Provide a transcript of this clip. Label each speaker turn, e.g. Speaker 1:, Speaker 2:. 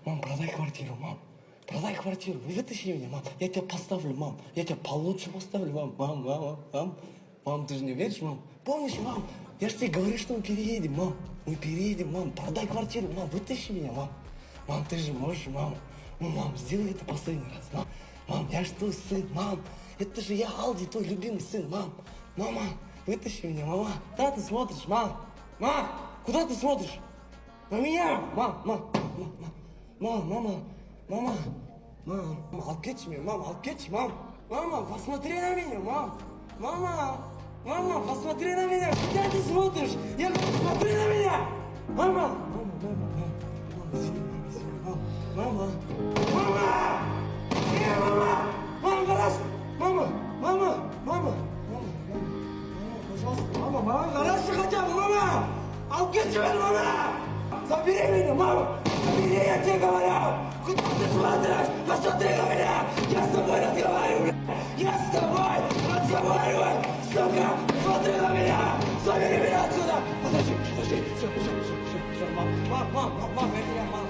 Speaker 1: Мам, продай квартиру, мам. Продай квартиру, вытащи меня, мам. Я тебя поставлю, мам. Я тебя получше поставлю, мам. Мам. Мам, ты же не веришь, мам? Помнишь, мам? Я же тебе говорю, что мы переедем, мам. Мы переедем, мам. Продай квартиру, мам. Вытащи меня, мам. Мам, ты же можешь, мам. Ну, мам, сделай это последний раз, мам. Мам, я же твой сын, мам. Это же я, Алди, твой любимый сын, мам. Мама, вытащи меня, мама. Куда ты смотришь, мам? Мам, куда ты смотришь? На меня! Мама, алып кетші мен, мам, алып кетші, мам. Мама, посмотри на меня, мам. Мама, посмотри на меня. Куда ты смотришь? Я говорю, посмотри на меня. Мама, извини, мама. Мама, гараж. Мама, пожалуйста, мама, гараж хотя бы, мама. Алып кетші мені, мама. Забери меня, мама! Забери, я тебе говорю! Куда ты смотришь? Посмотри на меня! Я с тобой разговариваю! Я с тобой разговариваю! Сука! Смотри на меня! Забери меня отсюда! Подожди! Все, мам, я тебя, мам!